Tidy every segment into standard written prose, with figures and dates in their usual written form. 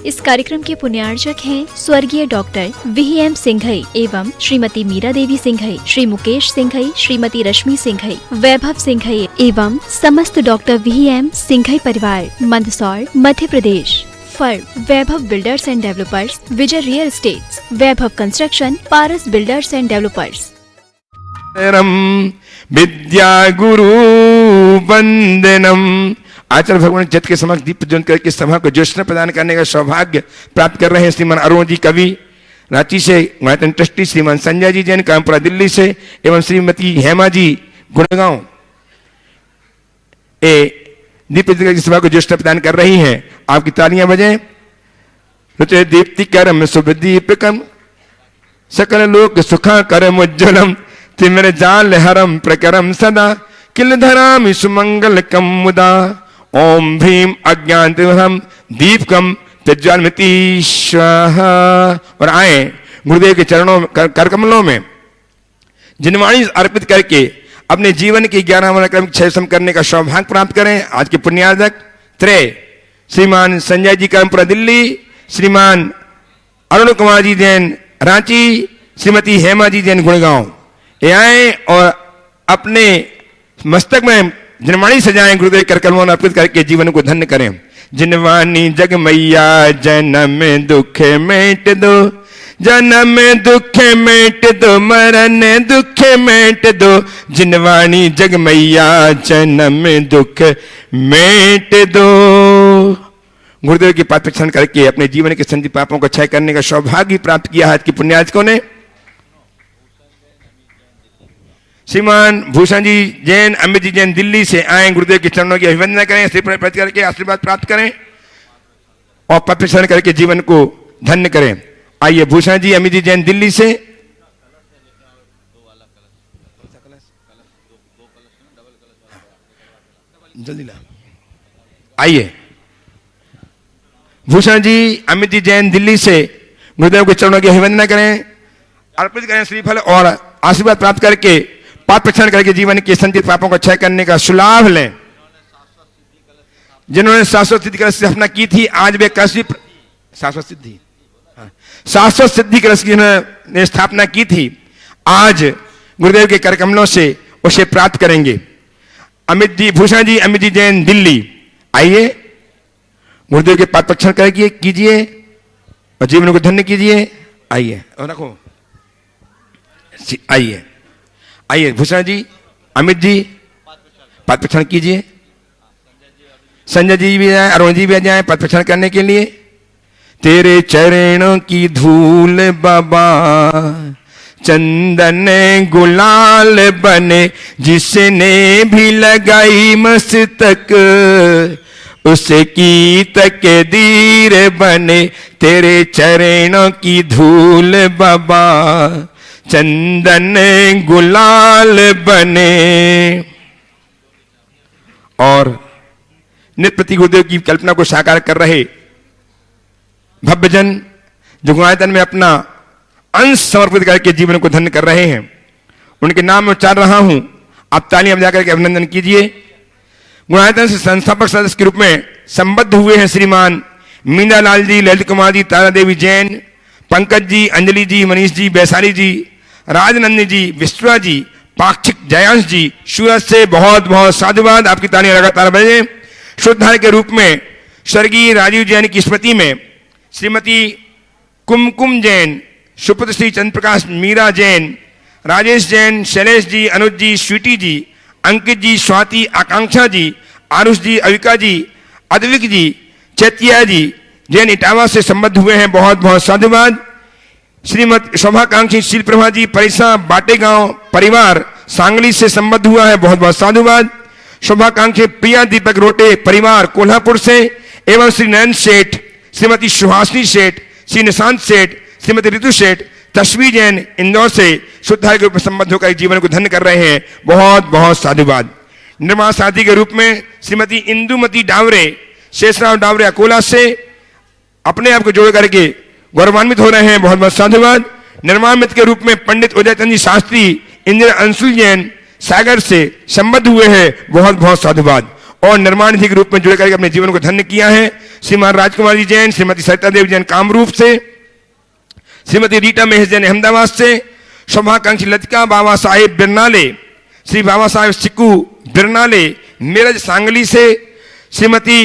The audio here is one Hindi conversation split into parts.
इस कार्यक्रम के पुण्यार्चक हैं स्वर्गीय डॉक्टर VM सिंघई एवं श्रीमती मीरा देवी सिंघई, श्री मुकेश सिंघई, श्रीमती रश्मि सिंघई, वैभव सिंघई एवं समस्त डॉक्टर VM सिंघई परिवार, Mandsaur, Madhya Pradesh. Firm Vaibhav builders and developers, Vijay real estates, Vaibhav construction, Paras builders and developers. विद्या गुरु वंदनम। आचार्य भगवान जत के समक्ष दीप प्रज्वलित करके सभा को ज्योत्सना प्रदान करने का सौभाग्य प्राप्त कर रहे हैं श्रीमान अरुण जी कवि रांची से, गुणायतन ट्रस्टी श्रीमान संजय जी जैन कामपुरा दिल्ली से एवं श्रीमती हेमा जी गुड़गांव दीप प्रज्वलित करके सभा को ज्योत्सना प्रदान कर रही हैं। आपकी तालियां बजें। रुचे दीप्ति करम शुभ दीपकम सकल लोक सुखा करम उज्ज्वलम तिमिर जाल हरम प्रकरम सदा किल धरामि सुमंगल कम मुदा ओम भीम अज्ञानतिहरम दीपकम प्रज्वलमति स्वाहा। और आए गुरुदेव के चरणों कर कमलों में जिनवाणी अर्पित करके अपने जीवन की 11वां क्रम क्षय करने का सौभाग्य प्राप्त करें। आज के पुण्यार्जक त्रय श्रीमान संजय जी कामपुरा दिल्ली, श्रीमान अरुण कुमार जी जैन रांची, श्रीमती हेमा जी जैन गुड़गांव, ये आए और अपने मस्तक में जिनवाणी सजाएं। गुरुदेव कर कलमों अर्पित करके जीवन को धन्य करें। जिनवाणी जग मैया जन्म दुख मेट दो, जन्म दुख मेट दो, मरण दुख मेट दो। जिनवाणी जग मैया जन्म दुख मेट दो। गुरुदेव की पाद प्रक्षण करके अपने जीवन के संचित पापों को क्षय करने का सौभाग्य प्राप्त किया है आज की पुण्यार्चकों ने। श्रीमान भूषण जी जैन, अमित जी जैन दिल्ली से आए। गुरुदेव के चरणों की अभिवंदना करें, सिर पर प्रति करके आशीर्वाद प्राप्त करें और पद प्रक्षण करके जीवन को धन्य करें। आइए भूषण जी, अमित जी जैन दिल्ली से। जल्दी ला। आइए भूषण जी, अमित जी जैन दिल्ली से गुरुदेव के चरणों की अभिवंदना करें, अर्पित करें श्रीफल और आशीर्वाद प्राप्त करके पाप प्रक्षण करके जीवन के संचित पापों को क्षय करने का सुलाभ लें। जिन्होंने शाश्वत सिद्धि कलश की स्थापना की थी, आज वे कलश शाश्वत सिद्धि शाश्वत सिद्धि कलश की ने स्थापना की थी, आज गुरुदेव के कर कमलों से उसे प्राप्त करेंगे। अमित जी, भूषण जी, अमित जी जैन दिल्ली, आइए गुरुदेव के पाद प्रक्षण करके कीजिए और जीवन को धन्य कीजिए। आइए और रखो, आइए आइए भूषण जी, अमित जी पद प्रक्षण कीजिए। संजय जी भी आए, अरुण जी भी आ जाए पद प्रक्षण करने के लिए। तेरे चरणों की धूल बाबा चंदन गुलाल बने, जिसने भी लगाई मस्तक उसे की तकदीर बने। तेरे चरणों की धूल बाबा चंदन गुलाल बने। और नित्य प्रति गुरुदेव की कल्पना को साकार कर रहे भव्यजन जो गुणायतन में अपना अंश समर्पित करके जीवन को धन्य कर रहे हैं, उनके नाम में उच्चार रहा हूं, आप तालियां बजा करके अभिनंदन कीजिए। गुणायतन से संस्थापक सदस्य के रूप में संबद्ध हुए हैं श्रीमान मीना लाल जी, ललित कुमार जी, तारा देवी जैन, पंकज जी, अंजलि जी, मनीष जी, वैशाली जी, राजनंदी जी, विश्वा जी, पाक्षिक जयांश जी सूरत से। बहुत बहुत साधुवाद, आपकी तालियां लगातार बजे। श्रद्धा के रूप में स्वर्गीय राजीव जैन की स्मृति में श्रीमती कुमकुम जैन, सुपुत्र श्री चंद्रप्रकाश मीरा जैन, राजेश जैन, शैलेश जी, अनुज जी, स्वीटी जी, अंकित जी, स्वाति, आकांक्षा जी, आरुष जी, अविका जी, अद्विक जी, चैतिया जी जैन इटावा से संबद्ध हुए हैं। बहुत बहुत साधुवाद। श्रीमती शोभाकांक्षी शील प्रभा जी, परिसा बाटेगांव परिवार सांगली से संबद्ध हुआ है। बहुत बहुत साधुवाद। शोभाकांक्षी प्रिया दीपक रोटे परिवार कोल्हापुर से एवं श्री नयन सेठ, श्रीमती सुहासिनी सेठ, श्री निशांत सेठ, श्रीमती ऋतु सेठ, तस्वी जैन इंदौर से शुद्धा के रूप में संबद्ध होकर जीवन को धन्य कर रहे हैं। बहुत बहुत साधुवाद। निर्माण साथी के रूप में श्रीमती इंदुमती डावरे, शेषराव डावरे अकोला से अपने आप को जोड़ करके गौरवान्वित हो रहे हैं। बहुत बहुत साधुवाद। निर्माण मित्र के रूप में पंडित उदय चंद जी शास्त्री, इंदिरा अंशुल जैन सागर से संबद्ध हुए हैं। बहुत बहुत साधुवाद। और निर्माण निधि के रूप में जुड़ करके अपने जीवन को धन्य किया है। श्रीमान राजकुमार जी जैन, श्रीमती सरिता देवी जैन कामरूप से, श्रीमती रीटा महेश जैन अहमदाबाद से, सौभाकांक्षी लतिका बाबा साहेब बिरनाले, श्री बाबा साहेब सिक्कू बिरनाले मेरठ सांगली से, श्रीमती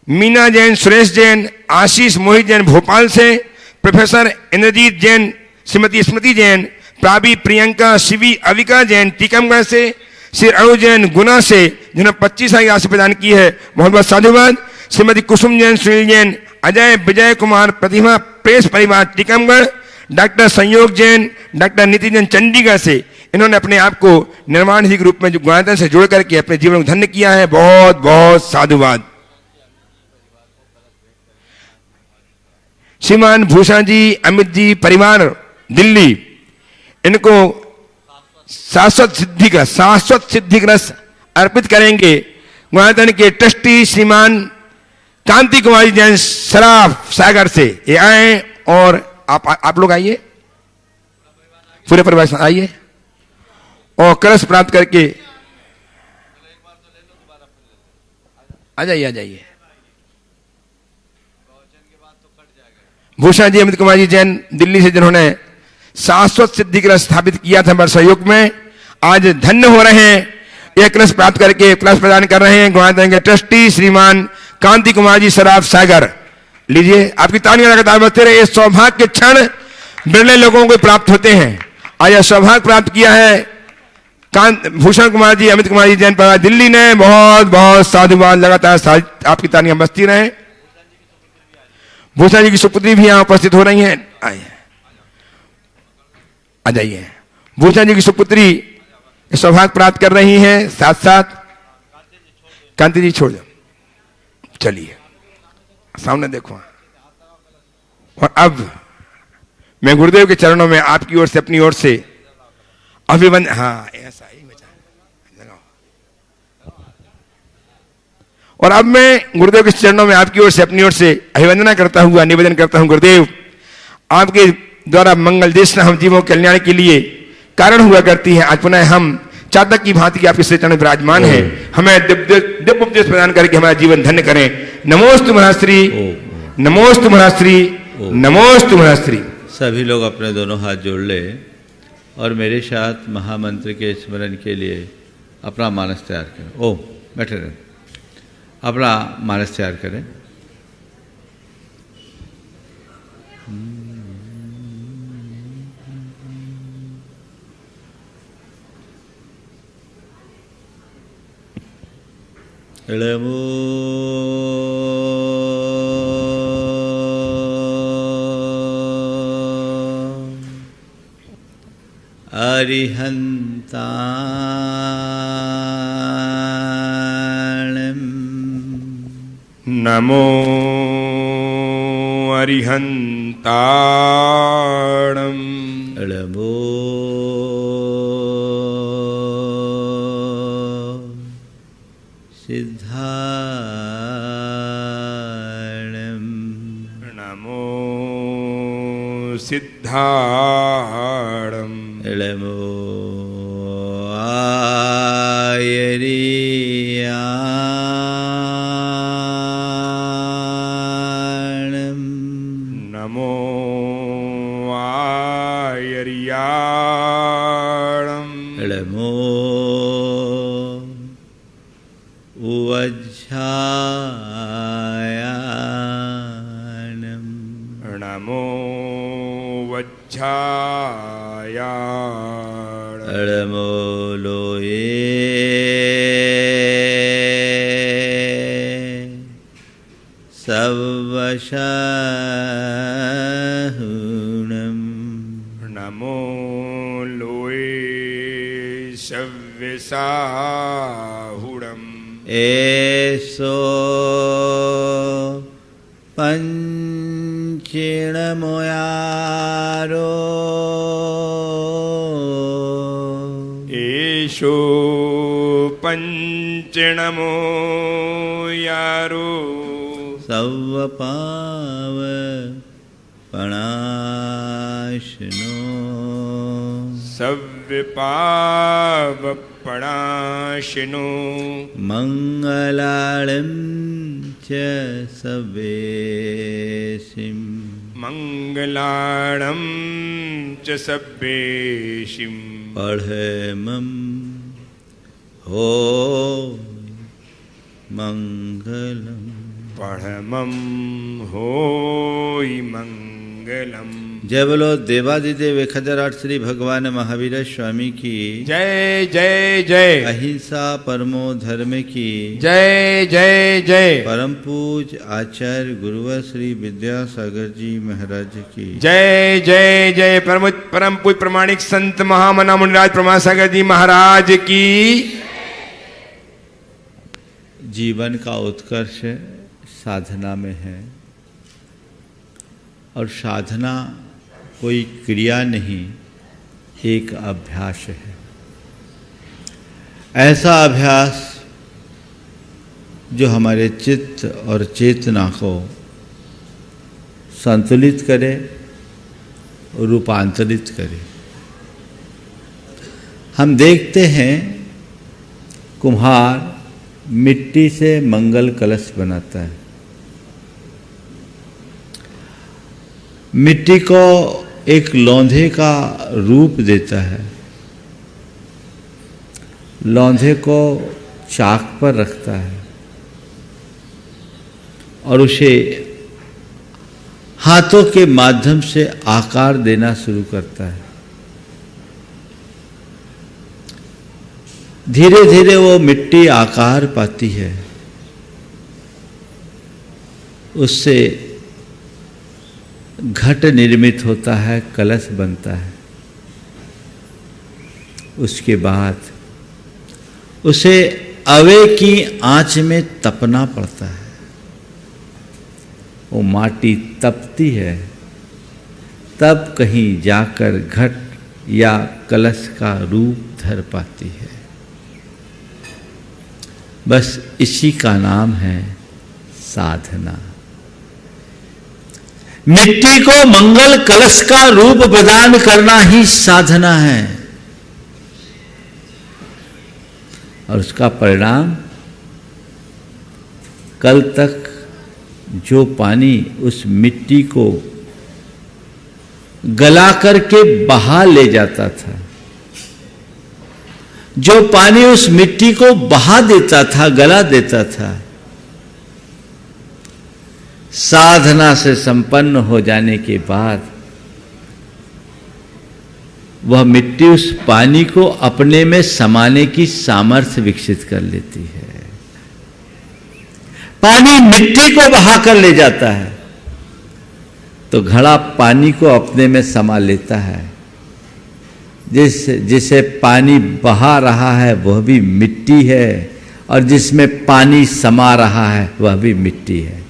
मीना जैन, सुरेश जैन, आशीष मोहित जैन भोपाल से, प्रोफेसर इंद्रजीत जैन, श्रीमती स्मृति जैन, प्राबी प्रियंका शिवी अविका जैन टीकमगढ़ से, श्री अणु जैन गुना से जिन्होंने 25 की राशि प्रदान की है, बहुत बहुत साधुवाद। श्रीमती कुसुम जैन, सुनील जैन, अजय विजय कुमार प्रतिभा प्रेस परिवार टीकमगढ़, डॉक्टर संयोग जैन, डॉक्टर नीति जैन चंडीगढ़ से, इन्होंने अपने आप को निर्माण निधि के रूप में जो गुणायतन से जोड़ करके अपने जीवन को धन्य किया है, बहुत बहुत साधुवाद। श्रीमान भूषण जी, अमित जी परिवार दिल्ली, इनको शाश्वत सिद्धि ग्रस अर्पित करेंगे। गुणायतन के ट्रस्टी श्रीमान कांति कुमारी जैन सराफ सागर से ये आए, और आप लोग आइए, पूरे परिवार से आइए और कलश प्राप्त करके आ जाइए। भूषण जी, अमित कुमार जी जैन दिल्ली से, जिन्होंने शाश्वत सिद्धि कलश स्थापित किया था हमारे सहयोग में, आज धन्य हो रहे हैं। यह कलश प्राप्त करके कलश प्रदान कर रहे हैं गुणायतन के ट्रस्टी श्रीमान कांति कुमार जी सराफ सागर। लीजिए, आपकी तालियां लगातार बजते रहे। इस सौभाग्य के क्षण बिरले लोगों को प्राप्त होते हैं। आज यह सौभाग्य प्राप्त किया है भूषण कुमार जी, अमित कुमार जी जैन परिवार दिल्ली ने, बहुत बहुत साधुवाद। लगातार आपकी तालियां बजती रहे। भूषण जी की सुपुत्री भी यहां उपस्थित हो रही हैं, आ जाइए। भूषण जी की सुपुत्री सौभाग्य प्राप्त कर रही हैं, साथ साथ कांति जी छोड़ दो, चलिए सामने देखो। और अब मैं गुरुदेव के चरणों में आपकी ओर से, अपनी ओर से अभिवंदन, हाँ ऐसा ही लगाओ। और अब मैं गुरुदेव के चरणों में आपकी ओर से, अपनी ओर से अभिवंदना करता हुआ निवेदन करता हूं, गुरुदेव आपके द्वारा मंगल देशना हम जीवों के कल्याण के लिए कारण हुआ करती है। आज पुनः हम चातक की भांति की आपके श्री चरण विराजमान है, हमें दिव्य उपदेश प्रदान करके हमारा जीवन धन्य करें। नमोस्तु महाश्री, नमोस्तु महाश्री, नमोस्तु महाश्री। सभी लोग अपने दोनों हाथ जोड़ ले और मेरे साथ महामंत्र के स्मरण के लिए अपना मानस तैयार करें। ओम, बैठे रहें, अपना मानस तैयार करें। नमो अरिहन्ताणं, नमो अरिहन्ताणं, नमो सिद्धाणं, नमो सिद्धाणं, नमो आयर्याणं, नमो आयर्याणं, नमो वज्झायाणं, नमो वज्झायाणं, नमो लोये सवशहुणं, नमो लोये सव्यसाहुणं, एषो पंचिणमुयारो, एषो पंचिणमो यारो, सव्वपावपणाशनो, सव्यपावपणाशनो, पणाशिनो मंगलाळं च सवेशिं मंगलाणं च सब्बेशिं पढ़मं हो मंगलम पढ़मं होय मंगलम। जय बोलो देवादिदेव 1008 श्री भगवान महावीर स्वामी की जय जय जय। अहिंसा परमो धर्म की जय जय जय। परम पूज आचार्य गुरुवर श्री विद्यासागर जी महाराज की जय जय जय। परम पूज प्रमाणिक संत महामना मुनिराज प्रमासागर जी महाराज की। जीवन का उत्कर्ष साधना में है और साधना कोई क्रिया नहीं, एक अभ्यास है। ऐसा अभ्यास जो हमारे चित्त और चेतना को संतुलित करे और रूपांतरित करे। हम देखते हैं कुम्हार मिट्टी से मंगल कलश बनाता है। मिट्टी को एक लौंधे का रूप देता है, लौंधे को चाक पर रखता है और उसे हाथों के माध्यम से आकार देना शुरू करता है। धीरे धीरे वो मिट्टी आकार पाती है, उससे घट निर्मित होता है, कलश बनता है। उसके बाद उसे अवे की आंच में तपना पड़ता है। वो माटी तपती है, तब कहीं जाकर घट या कलश का रूप धर पाती है। बस इसी का नाम है साधना। मिट्टी को मंगल कलश का रूप प्रदान करना ही साधना है और उसका परिणाम कल तक जो पानी उस मिट्टी को गला करके बहा ले जाता था, जो पानी उस मिट्टी को बहा देता था, गला देता था, साधना से संपन्न हो जाने के बाद वह मिट्टी उस पानी को अपने में समाने की सामर्थ्य विकसित कर लेती है। पानी मिट्टी को बहा कर ले जाता है तो घड़ा पानी को अपने में समा लेता है। जिसे पानी बहा रहा है वह भी मिट्टी है और जिसमें पानी समा रहा है वह भी मिट्टी है।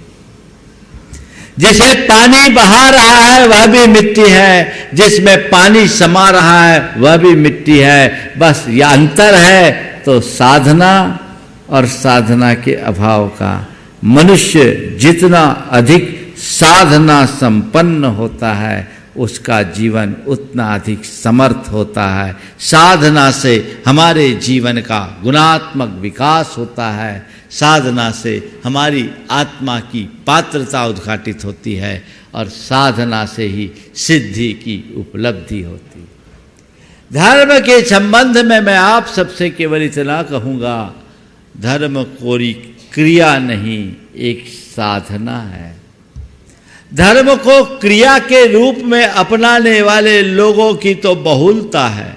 जिसे पानी बहा रहा है वह भी मिट्टी है, जिसमें पानी समा रहा है वह भी मिट्टी है। बस यह अंतर है। तो साधना और साधना के अभाव का मनुष्य जितना अधिक साधना संपन्न होता है उसका जीवन उतना अधिक समर्थ होता है। साधना से हमारे जीवन का गुणात्मक विकास होता है। साधना से हमारी आत्मा की पात्रता उद्घाटित होती है और साधना से ही सिद्धि की उपलब्धि होती है। धर्म के संबंध में मैं आप सबसे केवल इतना कहूँगा, धर्म कोई क्रिया नहीं, एक साधना है। धर्म को क्रिया के रूप में अपनाने वाले लोगों की तो बहुलता है,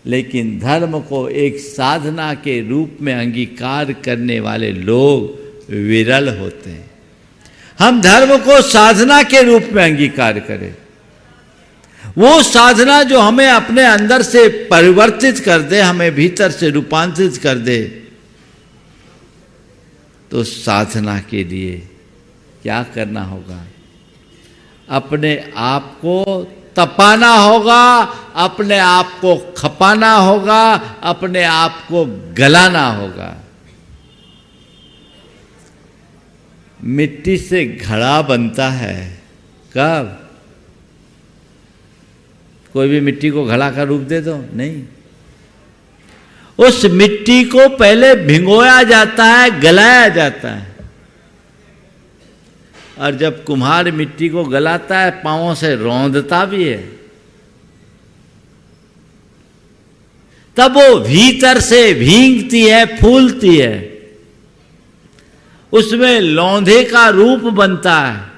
लेकिन धर्म को एक साधना के रूप में अंगीकार करने वाले लोग विरल होते हैं। हम धर्म को साधना के रूप में अंगीकार करें, वो साधना जो हमें अपने अंदर से परिवर्तित कर दे, हमें भीतर से रूपांतरित कर दे। तो साधना के लिए क्या करना होगा? अपने आप को तपाना होगा, अपने आप को खपाना होगा, अपने आप को गलाना होगा। मिट्टी से घड़ा बनता है। कब? कोई भी मिट्टी को घड़ा का रूप दे दो? नहीं। उस मिट्टी को पहले भिगोया जाता है, गलाया जाता है, और जब कुम्हार मिट्टी को गलाता है पांवों से रौंदता भी है, तब वो भीतर से भींगती है, फूलती है, उसमें लौंधे का रूप बनता है।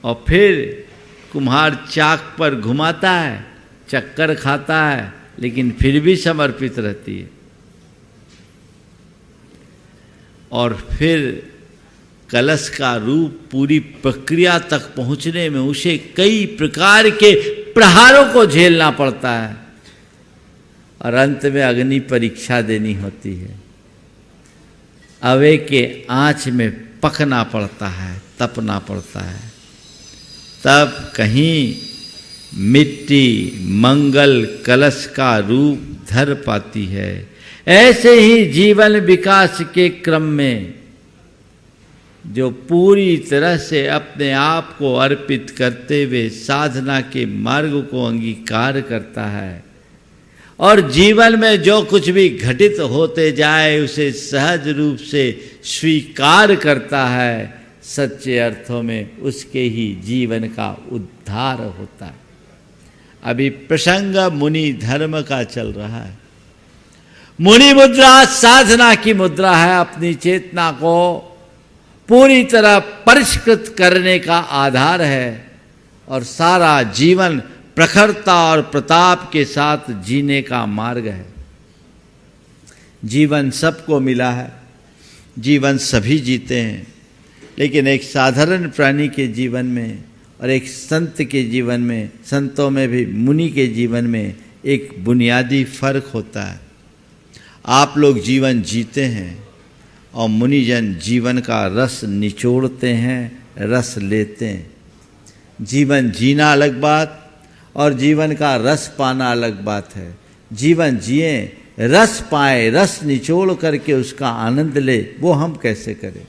और फिर कुम्हार चाक पर घुमाता है, चक्कर खाता है, लेकिन फिर भी समर्पित रहती है। और फिर कलश का रूप पूरी प्रक्रिया तक पहुंचने में उसे कई प्रकार के प्रहारों को झेलना पड़ता है, और अंत में अग्नि परीक्षा देनी होती है। अवे के आंच में पकना पड़ता है, तपना पड़ता है, तब कहीं मिट्टी मंगल कलश का रूप धर पाती है। ऐसे ही जीवन विकास के क्रम में जो पूरी तरह से अपने आप को अर्पित करते हुए साधना के मार्ग को अंगीकार करता है और जीवन में जो कुछ भी घटित होते जाए उसे सहज रूप से स्वीकार करता है, सच्चे अर्थों में उसके ही जीवन का उद्धार होता है। अभी प्रसंग मुनि धर्म का चल रहा है। मुनि मुद्रा साधना की मुद्रा है, अपनी चेतना को पूरी तरह परिष्कृत करने का आधार है और सारा जीवन प्रखरता और प्रताप के साथ जीने का मार्ग है। जीवन सबको मिला है, जीवन सभी जीते हैं, लेकिन एक साधारण प्राणी के जीवन में और एक संत के जीवन में, संतों में भी मुनि के जीवन में एक बुनियादी फर्क होता है। आप लोग जीवन जीते हैं और मुनिजन जीवन का रस निचोड़ते हैं, रस लेते हैं। जीवन जीना अलग बात और जीवन का रस पाना अलग बात है। जीवन जिए, रस पाए, रस निचोड़ करके उसका आनंद ले, वो हम कैसे करें?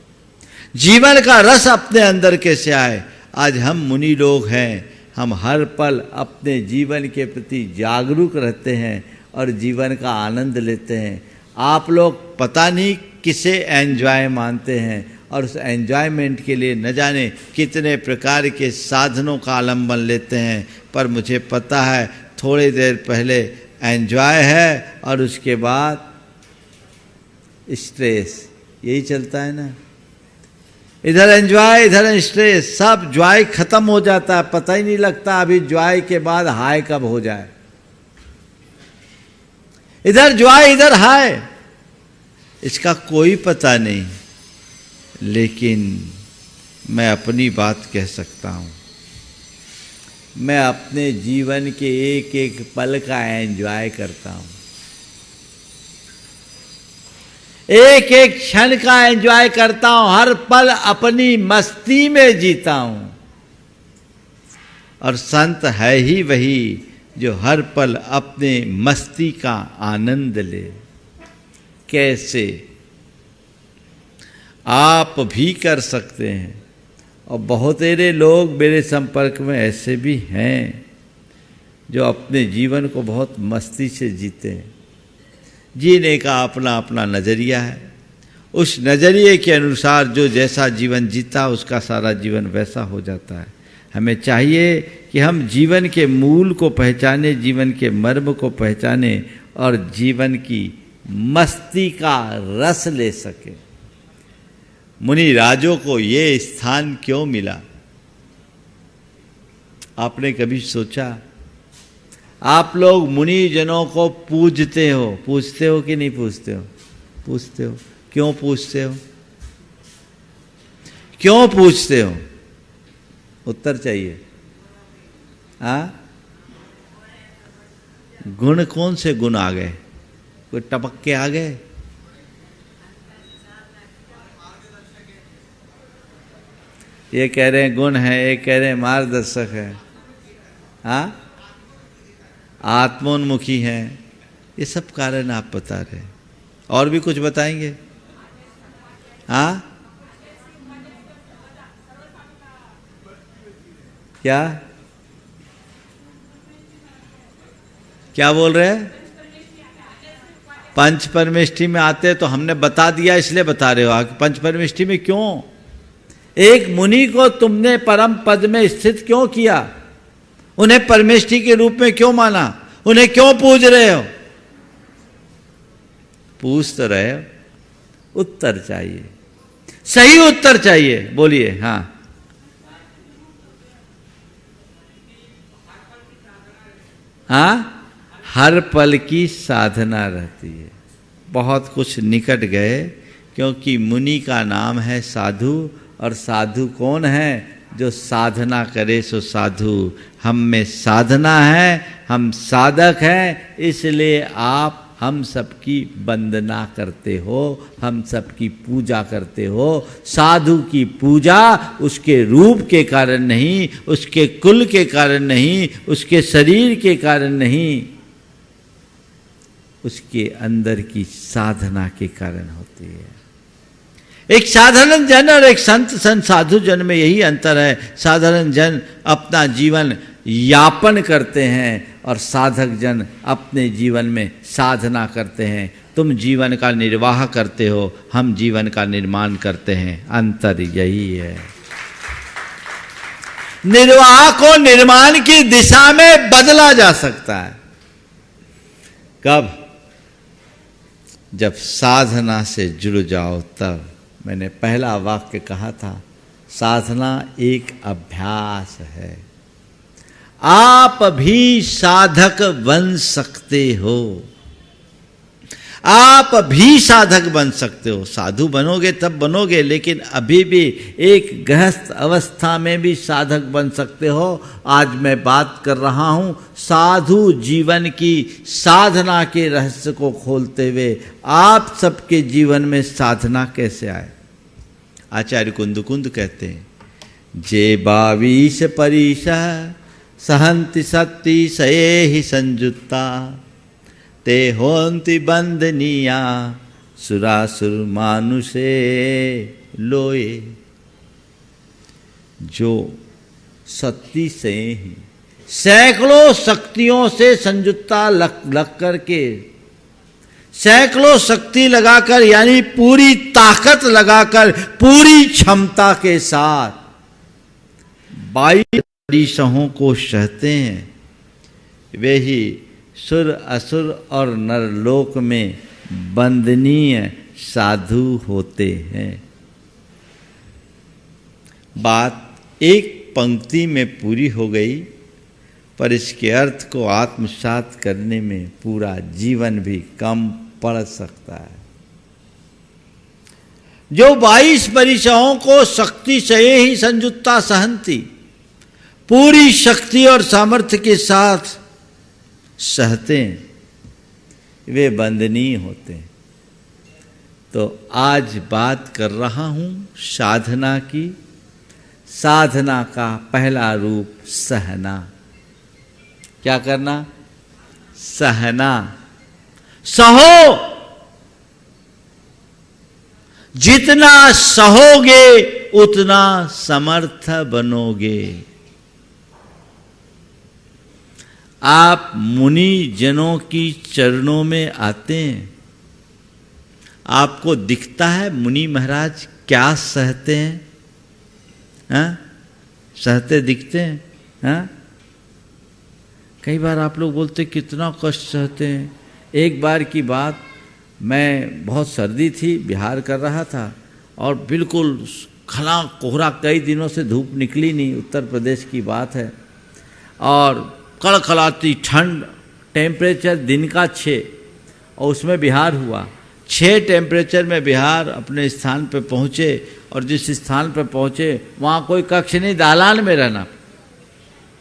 जीवन का रस अपने अंदर कैसे आए? आज हम मुनि लोग हैं, हम हर पल अपने जीवन के प्रति जागरूक रहते हैं और जीवन का आनंद लेते हैं। आप लोग पता नहीं किसे एंजॉय मानते हैं और उस एंजॉयमेंट के लिए न जाने कितने प्रकार के साधनों का आलंबन लेते हैं, पर मुझे पता है थोड़ी देर पहले एंजॉय है और उसके बाद स्ट्रेस, यही चलता है ना। इधर एंजॉय, इधर स्ट्रेस, सब जॉय खत्म हो जाता है, पता ही नहीं लगता अभी जॉय के बाद हाय कब हो जाए। इधर जॉय इधर हाय, इसका कोई पता नहीं। लेकिन मैं अपनी बात कह सकता हूं, मैं अपने जीवन के एक एक पल का एंजॉय करता हूं, एक एक क्षण का एंजॉय करता हूं, हर पल अपनी मस्ती में जीता हूं। और संत है ही वही जो हर पल अपने मस्ती का आनंद ले। कैसे? आप भी कर सकते हैं और बहुतेरे लोग मेरे संपर्क में ऐसे भी हैं जो अपने जीवन को बहुत मस्ती से जीते हैं। जीने का अपना अपना नज़रिया है, उस नज़रिए के अनुसार जो जैसा जीवन जीता उसका सारा जीवन वैसा हो जाता है। हमें चाहिए कि हम जीवन के मूल को पहचाने, जीवन के मर्म को पहचाने और जीवन की मस्ती का रस ले सके। मुनि राजों को ये स्थान क्यों मिला? आपने कभी सोचा? आप लोग मुनि जनों को पूजते हो कि नहीं पूजते हो? पूजते हो। क्यों पूजते हो? क्यों पूजते हो? उत्तर चाहिए। गुण कौन से गुण आ गए? कोई टपक के आ गए? ये कह रहे हैं गुण है, ये कह रहे हैं मार्गदर्शक है, आत्मोन्मुखी है। ये सब कारण आप बता रहे हैं। और भी कुछ बताएंगे? क्या क्या बोल रहे हैं? पंच परमेष्ठी में आते तो हमने बता दिया, इसलिए बता रहे हो कि पंच परमेष्ठी में क्यों? एक मुनि को तुमने परम पद में स्थित क्यों किया? उन्हें परमेष्ठी के रूप में क्यों माना? उन्हें क्यों पूज रहे हो? पूछ तो रहे हो, उत्तर चाहिए, सही उत्तर चाहिए, बोलिए। हाँ, हाँ, हर पल की साधना रहती है। बहुत कुछ निकट गए, क्योंकि मुनि का नाम है साधु, और साधु कौन है? जो साधना करे सो साधु। हम में साधना है, हम साधक हैं, इसलिए आप हम सबकी वंदना करते हो, हम सबकी पूजा करते हो। साधु की पूजा उसके रूप के कारण नहीं, उसके कुल के कारण नहीं, उसके शरीर के कारण नहीं, उसके अंदर की साधना के कारण होती है। एक साधारण जन और एक संत साधु जन में यही अंतर है। साधारण जन अपना जीवन यापन करते हैं और साधक जन अपने जीवन में साधना करते हैं। तुम जीवन का निर्वाह करते हो, हम जीवन का निर्माण करते हैं। अंतर यही है। निर्वाह को निर्माण की दिशा में बदला जा सकता है। कब? जब साधना से जुड़ जाओ तब। मैंने पहला वाक्य कहा था, साधना एक अभ्यास है। आप भी साधक बन सकते हो, आप भी साधक बन सकते हो। साधु बनोगे तब बनोगे, लेकिन अभी भी एक गृहस्थ अवस्था में भी साधक बन सकते हो। आज मैं बात कर रहा हूं साधु जीवन की साधना के रहस्य को खोलते हुए। आप सबके जीवन में साधना कैसे आए? आचार्य कुंद कहते हैं, जे 22 परिश सहंति सत्ति सये ही संजुत्ता, ते होंति बंदनिया सुरासुर मानुषे लोए। जो शक्ति से ही सैकड़ों शक्तियों से संयुक्ता लग करके, सैकड़ों शक्ति लगाकर, यानी पूरी ताकत लगाकर, पूरी क्षमता के साथ 22 परिशहों को सहते हैं, वे ही सुर असुर और नरलोक में वंदनीय साधु होते हैं। बात एक पंक्ति में पूरी हो गई, पर इसके अर्थ को आत्मसात करने में पूरा जीवन भी कम पड़ सकता है। जो 22 परिशहों को शक्ति से ही संयुक्ता सहंती, पूरी शक्ति और सामर्थ्य के साथ सहते हैं, वे वंदनीय होते हैं। तो आज बात कर रहा हूं साधना की। साधना का पहला रूप सहना। क्या करना? सहना। सहो, जितना सहोगे उतना समर्थ बनोगे। आप मुनि जनों की चरणों में आते हैं, आपको दिखता है मुनि महाराज क्या सहते हैं? हाँ? सहते दिखते हैं? हाँ? कई बार आप लोग बोलते कितना कष्ट सहते हैं। एक बार की बात, मैं बहुत सर्दी थी, बिहार कर रहा था, और बिल्कुल घना कोहरा, कई दिनों से धूप निकली नहीं, उत्तर प्रदेश की बात है, और कड़कड़ाती ठंड, टेम्परेचर दिन का 6, और उसमें बिहार हुआ। 6 टेम्परेचर में बिहार अपने स्थान पर पहुँचे, और जिस स्थान पर पहुँचे वहाँ कोई कक्ष नहीं, दालान में रहना,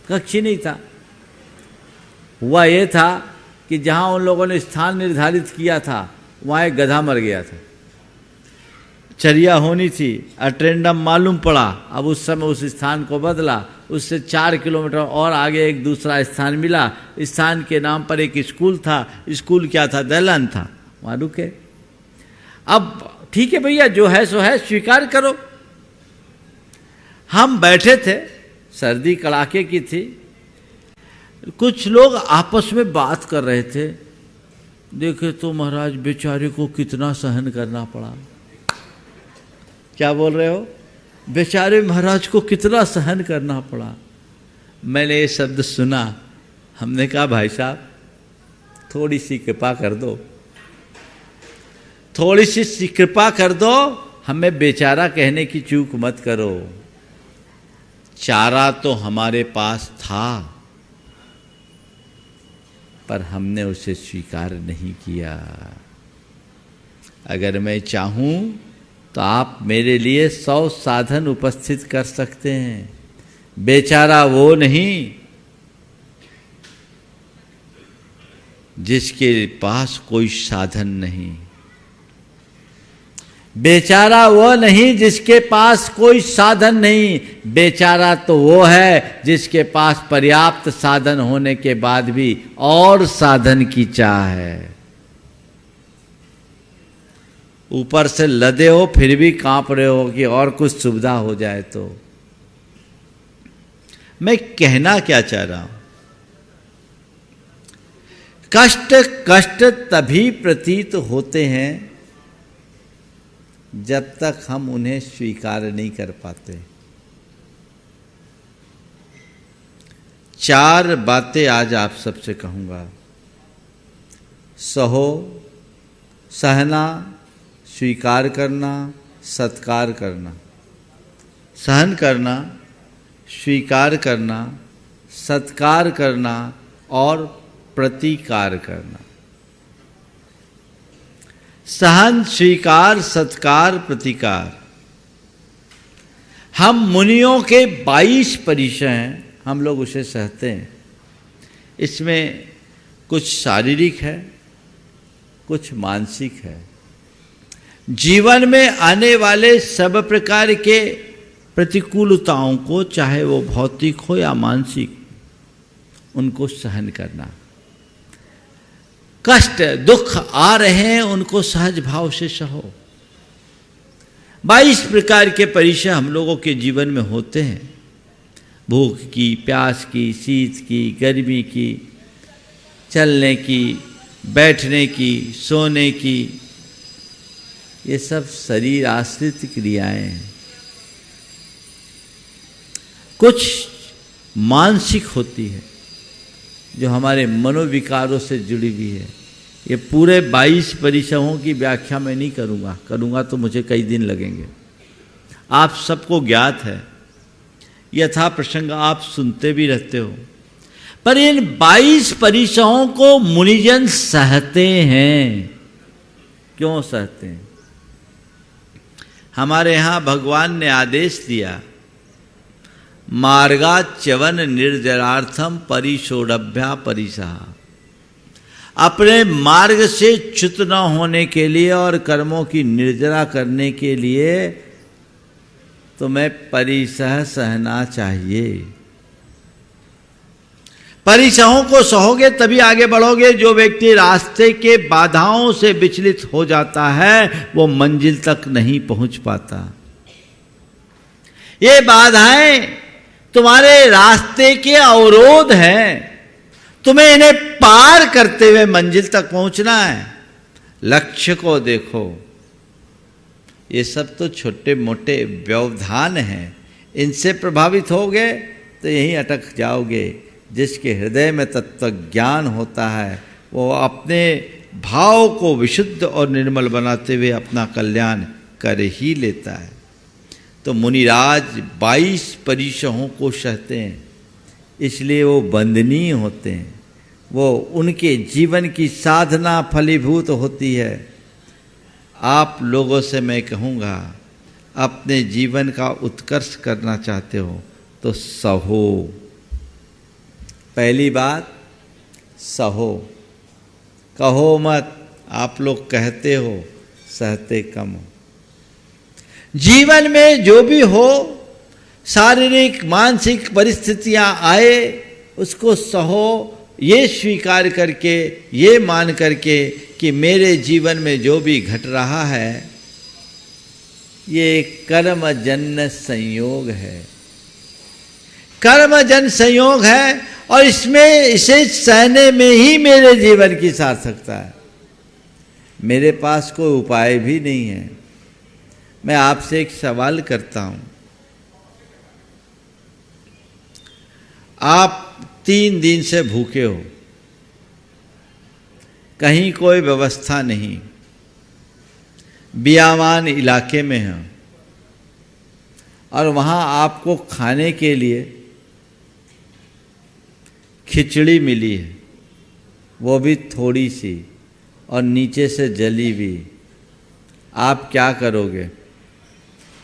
कक्ष ही नहीं था। हुआ ये था कि जहाँ उन लोगों ने स्थान निर्धारित किया था वहाँ एक गधा मर गया था। चर्या होनी थी, अटेंडम मालूम पड़ा। अब उस समय उस स्थान को बदला, उससे 4 किलोमीटर और आगे एक दूसरा स्थान मिला। स्थान के नाम पर एक स्कूल था। स्कूल क्या था? दलन था। वहाँ रुके। अब ठीक है भैया, जो है सो है, स्वीकार करो। हम बैठे थे, सर्दी कड़ाके की थी, कुछ लोग आपस में बात कर रहे थे। देखे तो महाराज बेचारे को कितना सहन करना पड़ा। क्या बोल रहे हो? बेचारे महाराज को कितना सहन करना पड़ा। मैंने ये शब्द सुना, हमने कहा भाई साहब थोड़ी सी कृपा कर दो, थोड़ी सी कृपा कर दो, हमें बेचारा कहने की चूक मत करो। चारा तो हमारे पास था पर हमने उसे स्वीकार नहीं किया। अगर मैं चाहूं तो आप मेरे लिए 100 साधन उपस्थित कर सकते हैं, बेचारा वो नहीं जिसके पास कोई साधन नहीं, बेचारा वो नहीं जिसके पास कोई साधन नहीं, बेचारा तो वो है जिसके पास पर्याप्त साधन होने के बाद भी और साधन की चाह है। ऊपर से लदे हो फिर भी कांप रहे हो कि और कुछ सुविधा हो जाए तो। मैं कहना क्या चाह रहा हूं, कष्ट कष्ट तभी प्रतीत होते हैं जब तक हम उन्हें स्वीकार नहीं कर पाते। 4 बातें आज आप सबसे कहूंगा। सहो, सहना, स्वीकार करना, सत्कार करना। सहन करना, स्वीकार करना, सत्कार करना और प्रतिकार करना। सहन, स्वीकार, सत्कार, प्रतिकार। हम मुनियों के 22 परिचय हैं, हम लोग उसे सहते हैं। इसमें कुछ शारीरिक है, कुछ मानसिक है। जीवन में आने वाले सब प्रकार के प्रतिकूलताओं को, चाहे वो भौतिक हो या मानसिक, उनको सहन करना। कष्ट दुख आ रहे हैं, उनको सहज भाव से सहो। 22 प्रकार के परिचय हम लोगों के जीवन में होते हैं। भूख की, प्यास की, शीत की, गर्मी की, चलने की, बैठने की, सोने की, ये सब शरीर आश्रित क्रियाएं हैं। कुछ मानसिक होती है जो हमारे मनोविकारों से जुड़ी हुई है। ये पूरे 22 परिचयों की व्याख्या मैं नहीं करूंगा तो मुझे कई दिन लगेंगे। आप सबको ज्ञात है, यथा प्रसंग आप सुनते भी रहते हो। पर इन 22 परिचयों को मुनिजन सहते हैं। क्यों सहते हैं? हमारे यहां भगवान ने आदेश दिया, मार्गाच्यवन निर्जरार्थम परिशोडभ्या परिसहा। अपने मार्ग से च्युत न होने के लिए और कर्मों की निर्जरा करने के लिए तुम्हें परिसह सहना चाहिए। परिसहों को सहोगे तभी आगे बढ़ोगे। जो व्यक्ति रास्ते के बाधाओं से विचलित हो जाता है वो मंजिल तक नहीं पहुंच पाता। ये बाधाएं तुम्हारे रास्ते के अवरोध हैं, तुम्हें इन्हें पार करते हुए मंजिल तक पहुंचना है। लक्ष्य को देखो। ये सब तो छोटे मोटे व्यवधान हैं, इनसे प्रभावित होगे तो यहीं अटक जाओगे। जिसके हृदय में तत्व ज्ञान होता है वो अपने भाव को विशुद्ध और निर्मल बनाते हुए अपना कल्याण कर ही लेता है। तो मुनिराज 22 परिचयों को सहते हैं, इसलिए वो वंदनीय होते हैं। वो उनके जीवन की साधना फलीभूत होती है। आप लोगों से मैं कहूँगा, अपने जीवन का उत्कर्ष करना चाहते हो तो सहो। पहली बात सहो, कहो मत। आप लोग कहते हो, सहते कम हो। जीवन में जो भी हो, शारीरिक मानसिक परिस्थितियां आए, उसको सहो, ये स्वीकार करके, ये मान करके कि मेरे जीवन में जो भी घट रहा है ये कर्मजन्य संयोग है। कर्मजन्य संयोग है और इसमें इसे सहने में ही मेरे जीवन की सार्थकता है। मेरे पास कोई उपाय भी नहीं है। मैं आपसे एक सवाल करता हूं, आप 3 दिन से भूखे हो, कहीं कोई व्यवस्था नहीं, बियावान इलाके में हैं और वहां आपको खाने के लिए खिचड़ी मिली है, वो भी थोड़ी सी और नीचे से जली भी। आप क्या करोगे?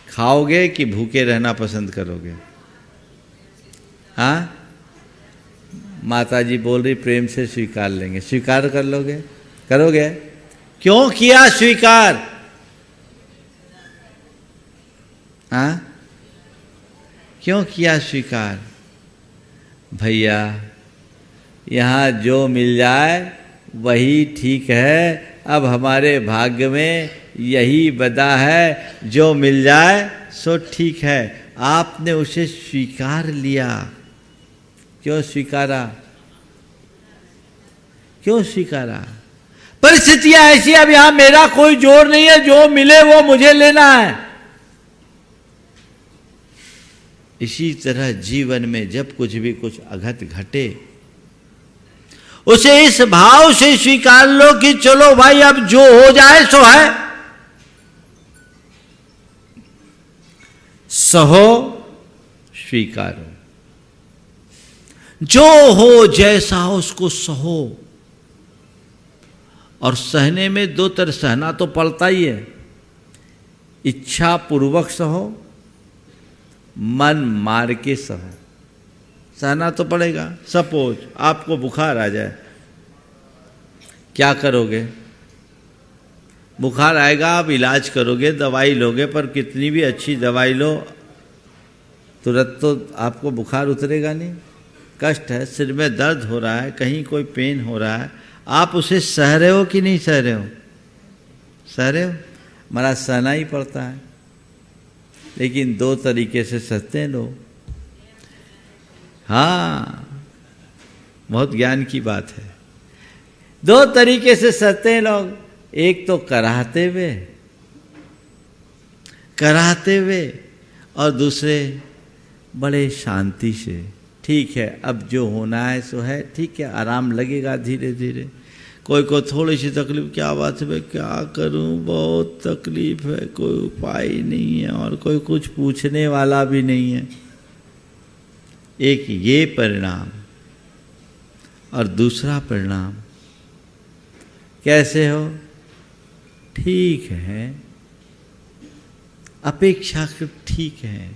खाओगे कि भूखे रहना पसंद करोगे? हाँ, माता जी बोल रही प्रेम से स्वीकार लेंगे। स्वीकार कर लोगे? करोगे? क्यों किया स्वीकार? हाँ, क्यों किया स्वीकार? भैया, यहाँ जो मिल जाए वही ठीक है। अब हमारे भाग्य में यही बदा है, जो मिल जाए सो ठीक है। आपने उसे स्वीकार लिया। क्यों स्वीकारा? क्यों स्वीकारा? परिस्थितियां ऐसी, अब यहां मेरा कोई जोर नहीं है, जो मिले वो मुझे लेना है। इसी तरह जीवन में जब कुछ भी कुछ अघट घटे, उसे इस भाव से स्वीकार लो कि चलो भाई, अब जो हो जाए सो है। सहो स्वीकारो, जो हो जैसा हो उसको सहो। और सहने में 2 तरह, सहना तो पड़ता ही है। इच्छा पूर्वक सहो, मन मार के सहो। सहना तो पड़ेगा। सपोज आपको बुखार आ जाए, क्या करोगे? बुखार आएगा, आप इलाज करोगे, दवाई लोगे, पर कितनी भी अच्छी दवाई लो, तुरंत तो आपको बुखार उतरेगा नहीं। कष्ट है, सिर में दर्द हो रहा है, कहीं कोई पेन हो रहा है, आप उसे सह रहे हो कि नहीं सह रहे हो? सह रहे हो। हमारा सहना ही पड़ता है, लेकिन 2 तरीके से सहते हैं लोग। हाँ, बहुत ज्ञान की बात है। 2 तरीके से सहते हैं लोग। एक तो कराहते हुए और दूसरे बड़े शांति से। ठीक है, अब जो होना है सो है, ठीक है, आराम लगेगा धीरे धीरे। कोई को थोड़ी सी तकलीफ, क्या बात है भाई, क्या करूं, बहुत तकलीफ है, कोई उपाय नहीं है, और कोई कुछ पूछने वाला भी नहीं है। एक ये परिणाम, और दूसरा परिणाम कैसे हो? ठीक है, अपेक्षाकृत ठीक है,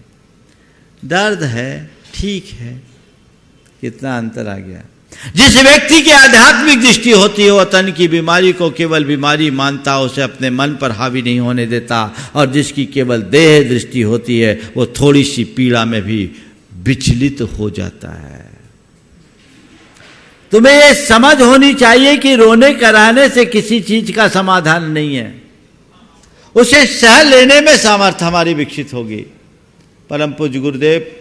दर्द है, ठीक है। कितना अंतर आ गया। जिस व्यक्ति की आध्यात्मिक दृष्टि होती है, वह तन की बीमारी को केवल बीमारी मानता, उसे अपने मन पर हावी नहीं होने देता। और जिसकी केवल देह दृष्टि होती है, वो थोड़ी सी पीड़ा में भी विचलित हो जाता है। तुम्हें ये समझ होनी चाहिए कि रोने कराने से किसी चीज का समाधान नहीं है। उसे सह लेने में सामर्थ्य हमारी विकसित होगी। परम पूज्य गुरुदेव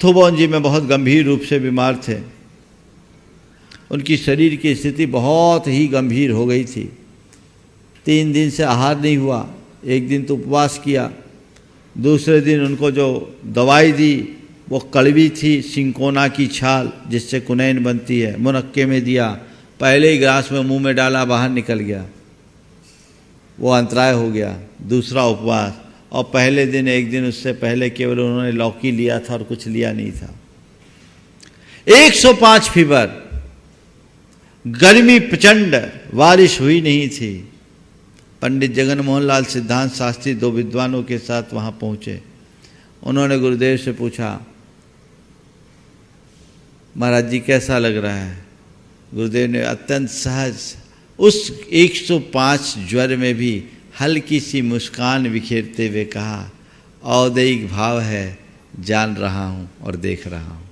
थुबोन जी में बहुत गंभीर रूप से बीमार थे। उनकी शरीर की स्थिति बहुत ही गंभीर हो गई थी। 3 दिन से आहार नहीं हुआ, एक दिन तो उपवास किया, दूसरे दिन उनको जो दवाई दी वो कड़वी थी, सिंकोना की छाल जिससे कुनैन बनती है, मुनक्के में दिया, पहले ही ग्लास में मुंह में डाला, बाहर निकल गया, वो अंतराय हो गया। दूसरा उपवास, और पहले दिन, एक दिन उससे पहले केवल उन्होंने लौकी लिया था और कुछ लिया नहीं था। 105 फीवर, गर्मी प्रचंड, बारिश हुई नहीं थी। पंडित जगन मोहन लाल सिद्धांत शास्त्री 2 विद्वानों के साथ वहां पहुंचे। उन्होंने गुरुदेव से पूछा, महाराज जी कैसा लग रहा है? गुरुदेव ने अत्यंत सहज, उस 105 ज्वर में भी हल्की सी मुस्कान बिखेरते हुए कहा, औदैहिक भाव है, जान रहा हूं और देख रहा हूं।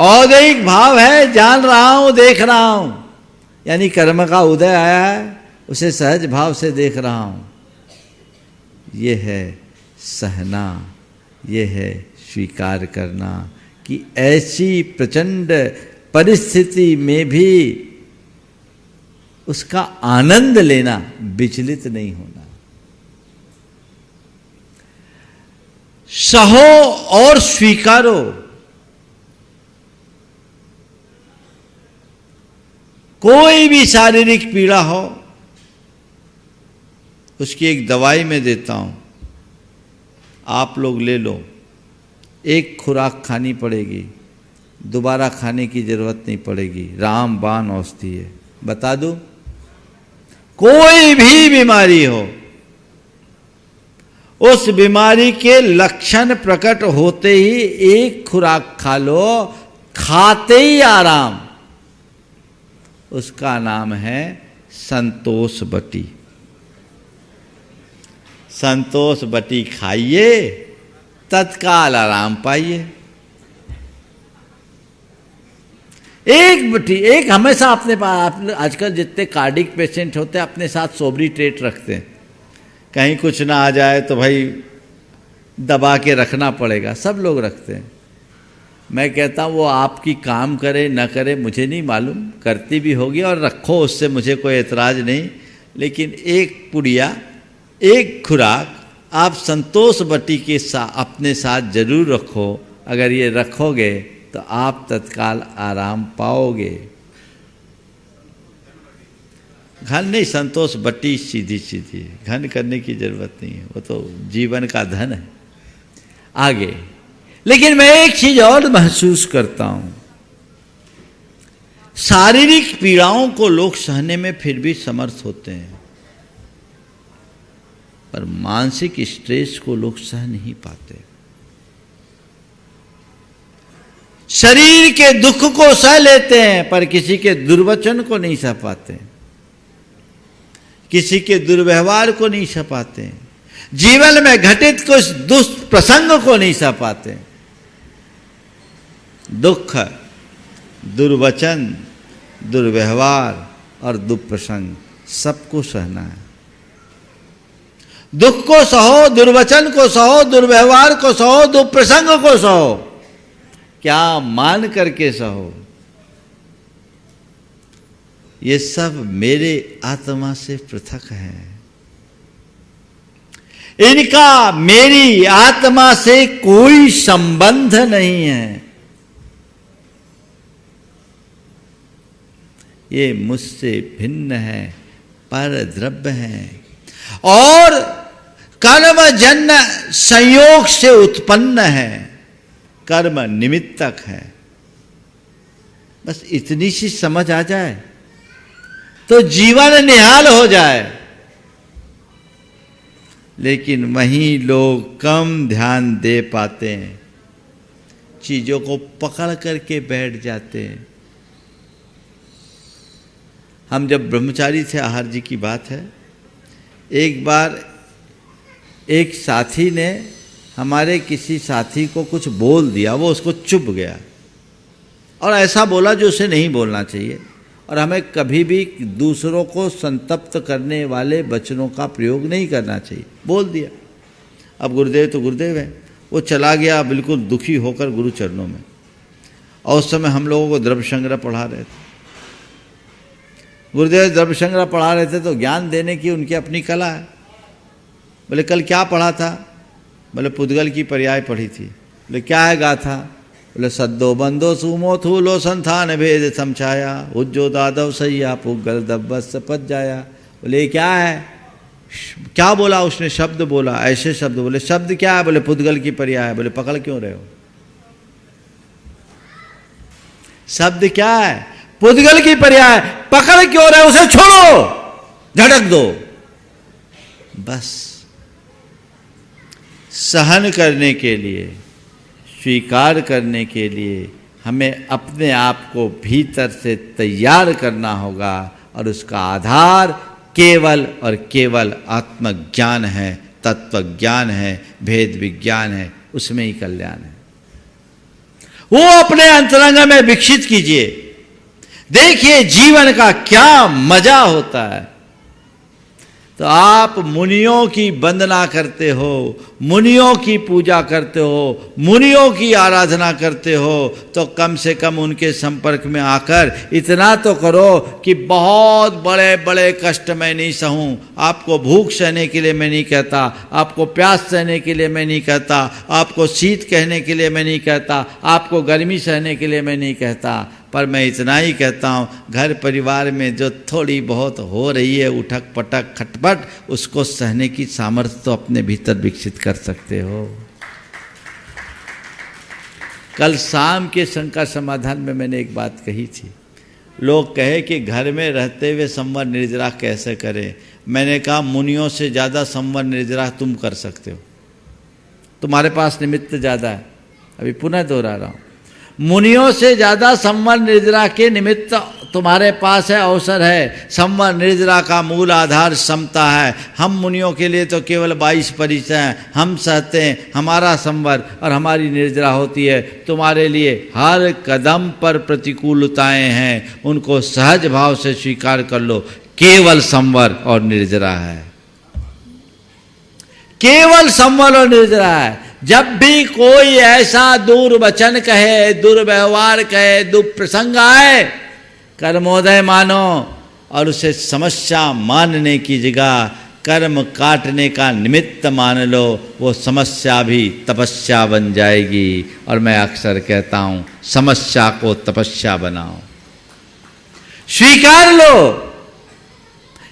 औदैहिक भाव है, जान रहा हूं, देख रहा हूं, यानी कर्म का उदय आया है, उसे सहज भाव से देख रहा हूं। ये है सहना, ये है स्वीकार करना कि ऐसी प्रचंड परिस्थिति में भी उसका आनंद लेना, विचलित नहीं होना। सहो और स्वीकारो। कोई भी शारीरिक पीड़ा हो, उसकी एक दवाई मैं देता हूं, आप लोग ले लो। एक खुराक खानी पड़ेगी, दोबारा खाने की जरूरत नहीं पड़ेगी। रामबाण औषधि है, बता दूं। कोई भी बीमारी हो, उस बीमारी के लक्षण प्रकट होते ही एक खुराक खा लो, खाते ही आराम। उसका नाम है संतोष बटी। संतोष बटी खाइए, तत्काल आराम पाइए। एक बटी, एक हमेशा अपने पास, आजकल जितने कार्डिक पेशेंट होते हैं अपने साथ सोब्रिटेट रखते हैं, कहीं कुछ ना आ जाए तो भाई दबा के रखना पड़ेगा, सब लोग रखते हैं। मैं कहता हूँ वो आपकी काम करे न करे मुझे नहीं मालूम, करती भी होगी और रखो, उससे मुझे कोई एतराज़ नहीं, लेकिन एक पुड़िया, एक खुराक आप संतोष बटी के साथ अपने साथ जरूर रखो। अगर ये रखोगे तो आप तत्काल आराम पाओगे। घन नहीं, संतोष बटी सीधी सीधी, घन करने की जरूरत नहीं है, वो तो जीवन का धन है। आगे, लेकिन मैं एक चीज और महसूस करता हूं, शारीरिक पीड़ाओं को लोग सहने में फिर भी समर्थ होते हैं, पर मानसिक स्ट्रेस को लोग सह नहीं पाते। शरीर के दुख को सह लेते हैं, पर किसी के दुर्वचन को नहीं सह पाते, किसी के दुर्व्यवहार को नहीं सह पाते, जीवन में घटित कुछ दुष्प्रसंग को नहीं सह पाते। दुख, दुर्वचन, दुर्व्यवहार और दुष्प्रसंग सबको सहना है। दुख को सहो, दुर्वचन को सहो, दुर्व्यवहार को सहो, दुष्प्रसंग को सहो। क्या मान करके सहो? ये सब मेरे आत्मा से पृथक है, इनका मेरी आत्मा से कोई संबंध नहीं है। ये मुझसे भिन्न है, पर द्रव्य है और कर्मजन्य संयोग से उत्पन्न है, कर्म निमित्तक है। बस इतनी सी समझ आ जाए तो जीवन निहाल हो जाए। लेकिन वहीं लोग कम ध्यान दे पाते हैं, चीजों को पकड़ करके बैठ जाते हैं। हम जब ब्रह्मचारी थे, आहार जी की बात है, एक बार एक साथी ने हमारे किसी साथी को कुछ बोल दिया, वो उसको चुप गया और ऐसा बोला जो उसे नहीं बोलना चाहिए। और हमें कभी भी दूसरों को संतप्त करने वाले वचनों का प्रयोग नहीं करना चाहिए। बोल दिया। अब गुरुदेव तो गुरुदेव है, वो चला गया बिल्कुल दुखी होकर गुरु चरणों में। और उस समय हम लोगों को द्रव्य संग्रह पढ़ा रहे थे। गुरुदेव द्रव्य संग्रह पढ़ा रहे थे तो ज्ञान देने की उनकी अपनी कला है। बोले कल क्या पढ़ा था? बोले पुद्गल की पर्याय पढ़ी थी। बोले क्या है गाथा? बोले सद्दो बंदो सुमो थूलो संथान भेद समझाया, उज्जो दादव सैया पुगल दब्बस पच जाया। बोले क्या है? क्या बोला उसने? शब्द बोला, ऐसे शब्द बोले। शब्द क्या है? बोले पुद्गल की पर्याय। बोले पकड़ क्यों रहे हो? शब्द क्या है? पुद्गल की पर्याय। पकड़ क्यों रहे हो? उसे छोड़ो, झटक दो। बस सहन करने के लिए, स्वीकार करने के लिए हमें अपने आप को भीतर से तैयार करना होगा और उसका आधार केवल और केवल आत्मज्ञान है, तत्व ज्ञान है, भेद विज्ञान है। उसमें ही कल्याण है। वो अपने अंतरंग में विकसित कीजिए। देखिए जीवन का क्या मजा होता है। तो आप मुनियों की वंदना करते हो, मुनियों की पूजा करते हो, मुनियों की आराधना करते हो, तो कम से कम उनके संपर्क में आकर इतना तो करो कि बहुत बड़े बड़े कष्ट मैं नहीं सहूं। आपको भूख सहने के लिए मैं नहीं कहता, आपको प्यास सहने के लिए मैं नहीं कहता, आपको शीत कहने के लिए मैं नहीं कहता, आपको गर्मी सहने के लिए मैं नहीं कहता, पर मैं इतना ही कहता हूँ, घर परिवार में जो थोड़ी बहुत हो रही है उठक पटक खटपट, उसको सहने की सामर्थ्य तो अपने भीतर विकसित कर सकते हो। कल शाम के शंका समाधान में मैंने एक बात कही थी, लोग कहे कि घर में रहते हुए संवर निर्जरा कैसे करें। मैंने कहा मुनियों से ज़्यादा संवर निर्जरा तुम कर सकते हो, तुम्हारे पास निमित्त ज़्यादा है। अभी पुनः दोहरा रहा हूँ, मुनियों से ज़्यादा संवर निर्जरा के निमित्त तुम्हारे पास है, अवसर है। संवर निर्जरा का मूल आधार समता है। हम मुनियों के लिए तो केवल 22 परिचय हैं, हम सहते हैं, हमारा संवर और हमारी निर्जरा होती है। तुम्हारे लिए हर कदम पर प्रतिकूलताएं हैं, उनको सहज भाव से स्वीकार कर लो। केवल संवर और निर्जरा है, केवल संवर और निर्जरा है। जब भी कोई ऐसा दुर्वचन कहे, दुर्व्यवहार कहे, दुप्रसंग आए, कर्मोदय मानो और उसे समस्या मानने की जगह कर्म काटने का निमित्त मान लो। वो समस्या भी तपस्या बन जाएगी। और मैं अक्सर कहता हूं, समस्या को तपस्या बनाओ, स्वीकार लो,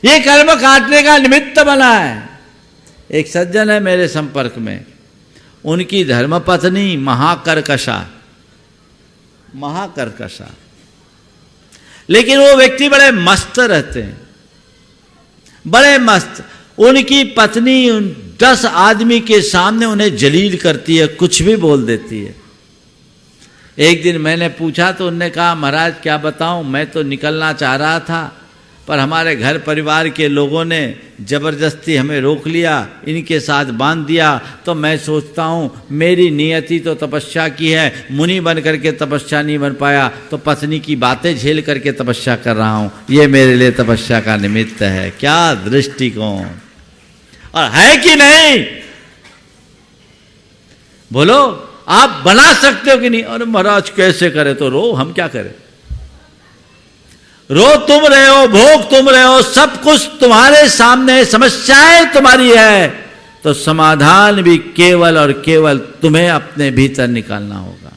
ये कर्म काटने का निमित्त बना है। एक सज्जन है मेरे संपर्क में, उनकी धर्मपत्नी महाकर्कशा, लेकिन वो व्यक्ति बड़े मस्त रहते हैं, बड़े मस्त। उनकी पत्नी 10 आदमी के सामने उन्हें जलील करती है, कुछ भी बोल देती है। एक दिन मैंने पूछा तो उन्होंने कहा, महाराज क्या बताऊं, मैं तो निकलना चाह रहा था, पर हमारे घर परिवार के लोगों ने जबरदस्ती हमें रोक लिया, इनके साथ बांध दिया। तो मैं सोचता हूँ मेरी नियति तो तपस्या की है, मुनि बन करके तपस्या नहीं बन पाया, तो पत्नी की बातें झेल करके तपस्या कर रहा हूँ, ये मेरे लिए तपस्या का निमित्त है। क्या दृष्टिकोण! और है कि नहीं? बोलो, आप बना सकते हो कि नहीं? अरे महाराज कैसे करे? तो रो, हम क्या करें? रो तुम रहे हो, भोग तुम रहे हो, सब कुछ तुम्हारे सामने, समस्याएं तुम्हारी है, तो समाधान भी केवल और केवल तुम्हें अपने भीतर निकालना होगा।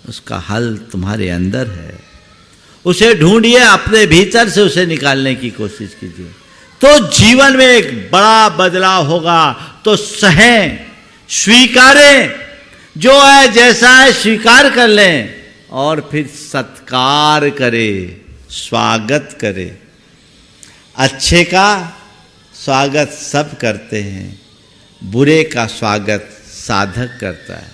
उसका हल तुम्हारे अंदर है, उसे ढूंढिए, अपने भीतर से उसे निकालने की कोशिश कीजिए, तो जीवन में एक बड़ा बदलाव होगा। तो सहें, स्वीकारें, जो है जैसा है स्वीकार कर लें, और फिर सत्कार करे, स्वागत करे। अच्छे का स्वागत सब करते हैं, बुरे का स्वागत साधक करता है,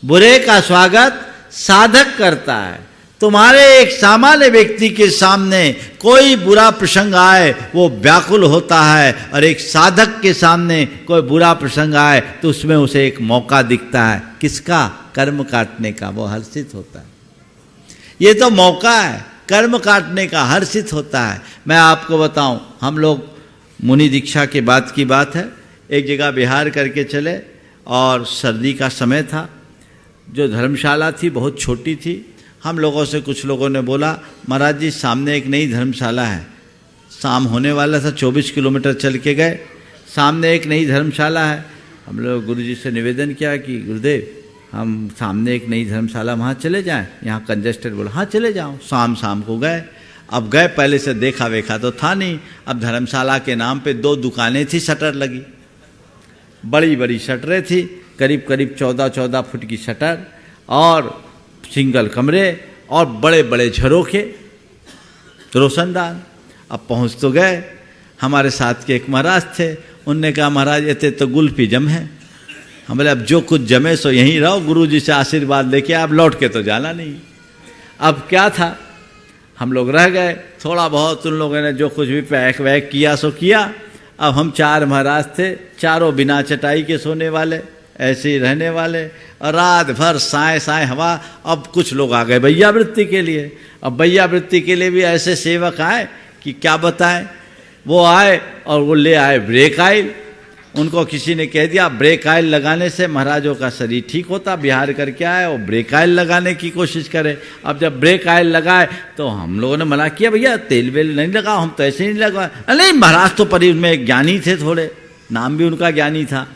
बुरे का स्वागत साधक करता है। तुम्हारे एक सामान्य व्यक्ति के सामने कोई बुरा प्रसंग आए वो व्याकुल होता है, और एक साधक के सामने कोई बुरा प्रसंग आए तो उसमें उसे एक मौका दिखता है। किसका? कर्म काटने का। वो हर्षित होता है। ये तो मौका है कर्म काटने का, हर्षित होता है। मैं आपको बताऊं, हम लोग मुनि दीक्षा के बाद की बात है, एक जगह विहार करके चले और सर्दी का समय था। जो धर्मशाला थी बहुत छोटी थी। हम लोगों से कुछ लोगों ने बोला, महाराज जी सामने एक नई धर्मशाला है। शाम होने वाला था, 24 किलोमीटर चल के गए, सामने एक नई धर्मशाला है। हम लोग गुरुजी से निवेदन किया कि गुरुदेव हम सामने एक नई धर्मशाला वहाँ चले जाएं, यहाँ कंजेस्टेड। बोला हाँ चले जाओ। शाम को गए। अब गए, पहले से देखा वेखा तो था नहीं। अब धर्मशाला के नाम पे 2 दुकानें थी, शटर लगी, बड़ी बड़ी शटरें थी, करीब करीब 14-14 फुट की शटर, और सिंगल कमरे, और बड़े बड़े झरोखे, रोशनदान। अब पहुँच तो गए। हमारे साथ के एक महाराज थे, उनने कहा महाराज ये तो गुल्फी जम है। हम बोले अब जो कुछ जमे सो यहीं रहो, गुरुजी से आशीर्वाद लेके आप लौट के तो जाना नहीं। अब क्या था, हम लोग रह गए। थोड़ा बहुत उन लोगों ने जो कुछ भी पैक वैक किया सो किया। अब हम 4 महाराज थे, चारों बिना चटाई के सोने वाले, ऐसे ही रहने वाले, और रात भर साए साए हवा। अब कुछ लोग आ गए भैया वृत्ति के लिए। अब भैया वृत्ति के लिए भी ऐसे सेवक आए कि क्या बताएं। वो आए और वो ले आए ब्रेक ऑयल। उनको किसी ने कह दिया ब्रेक ऑयल लगाने से महाराजों का शरीर ठीक होता, बिहार करके आए और ब्रेक ऑयल लगाने की कोशिश करे। अब जब ब्रेक ऑयल लगाए तो हम लोगों ने मना किया, भैया तेल वेल नहीं लगाओ, हम तो ऐसे नहीं लगवाए। नहीं, महाराज तो परी में एक ज्ञानी थे, थोड़े नाम भी उनका ज्ञानी था,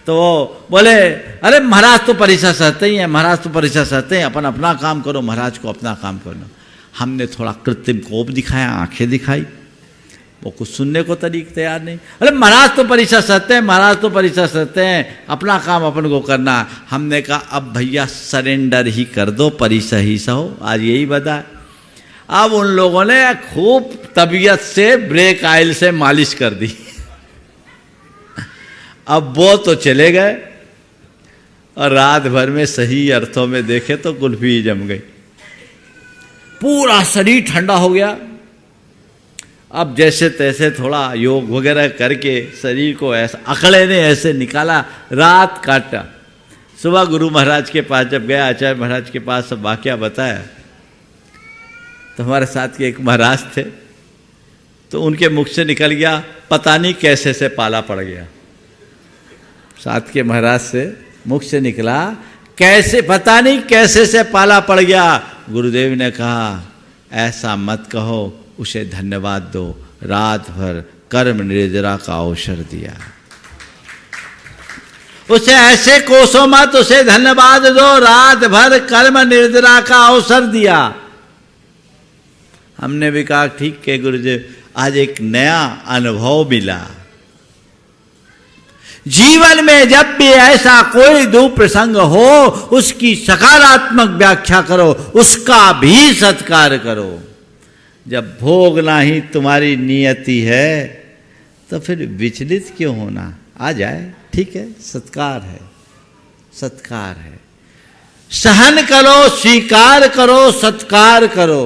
तो वो बोले अरे महाराज तो परीक्षा सहते ही हैं, महाराज तो परीक्षा सहते हैं, अपन अपना काम करो, महाराज को अपना काम करना। हमने थोड़ा कृत्रिम कोप दिखाया, आंखें दिखाई, वो कुछ सुनने को तरीक तैयार नहीं। अरे महाराज तो परीक्षा सहते हैं, महाराज तो परीक्षा सहते हैं, अपना काम अपन को करना। हमने कहा अब भैया सरेंडर ही कर दो, परीक्षा ही सहो, आज यही बता। अब उन लोगों ने खूब तबीयत से ब्रेक ऑयल से मालिश कर दी। अब वो तो चले गए और रात भर में सही अर्थों में देखे तो कुल्फी जम गई, पूरा शरीर ठंडा हो गया। अब जैसे तैसे थोड़ा योग वगैरह करके शरीर को ऐसा अकड़े ने ऐसे निकाला, रात काटा। सुबह गुरु महाराज के पास जब गया, आचार्य महाराज के पास सब वाकया बताया, तो हमारे साथ के एक महाराज थे, तो उनके मुख से निकल गया पता नहीं कैसे से पाला पड़ गया। साथ के महाराज से मुख से निकला कैसे, पता नहीं कैसे से पाला पड़ गया। गुरुदेव ने कहा ऐसा मत कहो, उसे धन्यवाद दो, रात भर कर्म निर्जरा का अवसर दिया। उसे ऐसे कोसो मत, उसे धन्यवाद दो, रात भर कर्म निर्जरा का अवसर दिया। हमने भी कहा ठीक है गुरुदेव, आज एक नया अनुभव मिला। जीवन में जब भी ऐसा कोई दुप्रसंग हो, उसकी सकारात्मक व्याख्या करो, उसका भी सत्कार करो। जब भोगना ही तुम्हारी नियति है तो फिर विचलित क्यों होना। आ जाए ठीक है, सत्कार है, सत्कार है। सहन करो, स्वीकार करो, सत्कार करो।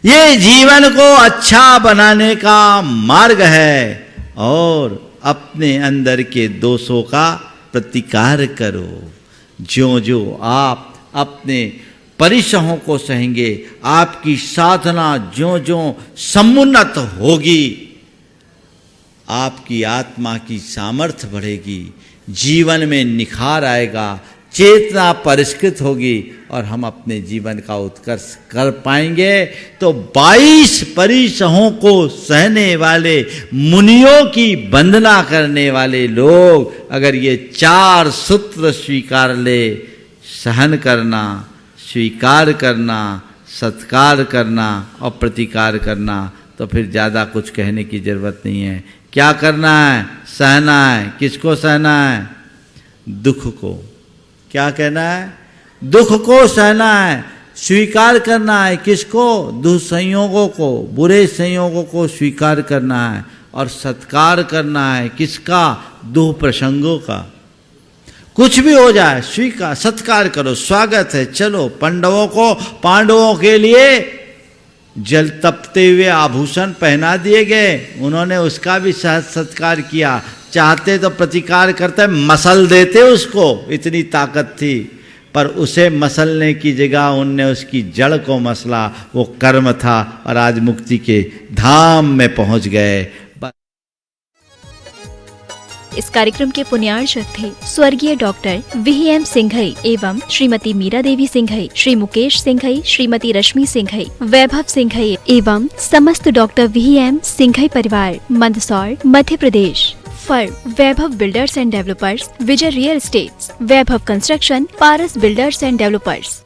ये जीवन को अच्छा बनाने का मार्ग है। और अपने अंदर के दोषों का प्रतिकार करो। ज्यों ज्यों आप अपने परिश्रमों को सहेंगे, आपकी साधना ज्यों ज्यों समुन्नत होगी, आपकी आत्मा की सामर्थ्य बढ़ेगी, जीवन में निखार आएगा, चेतना परिष्कृत होगी और हम अपने जीवन का उत्कर्ष कर पाएंगे। तो 22 परिश्रमों को सहने वाले, मुनियों की वंदना करने वाले लोग अगर ये 4 सूत्र स्वीकार ले, सहन करना, स्वीकार करना, सत्कार करना और प्रतिकार करना, तो फिर ज़्यादा कुछ कहने की जरूरत नहीं है। क्या करना है? सहना है। किसको सहना है? दुख को। क्या कहना है? दुख को सहना है। स्वीकार करना है किसको? दुस्संयोगों को, बुरे संयोगों को स्वीकार करना है। और सत्कार करना है किसका? दुःप्रसंगों का। कुछ भी हो जाए स्वीकार, सत्कार करो, स्वागत है, चलो। पांडवों के लिए जल तपते हुए आभूषण पहना दिए गए, उन्होंने उसका भी सत्कार किया। चाहते तो प्रतिकार करते, मसल देते उसको, इतनी ताकत थी, पर उसे मसलने की जगह उनने उसकी जड़ को मसला। वो कर्म था और आज मुक्ति के धाम में पहुंच गए। इस कार्यक्रम के पुण्यार्चक थे स्वर्गीय डॉक्टर VM सिंघई एवं श्रीमती मीरा देवी सिंघई, श्री मुकेश सिंघई, श्रीमती रश्मि सिंघई, वैभव सिंघई एवं समस्त डॉक्टर VM सिंघई परिवार, Mandsaur, Madhya Pradesh. Firm Vaibhav builders and developers, Vijay real estates, Vaibhav construction, Paras builders and developers.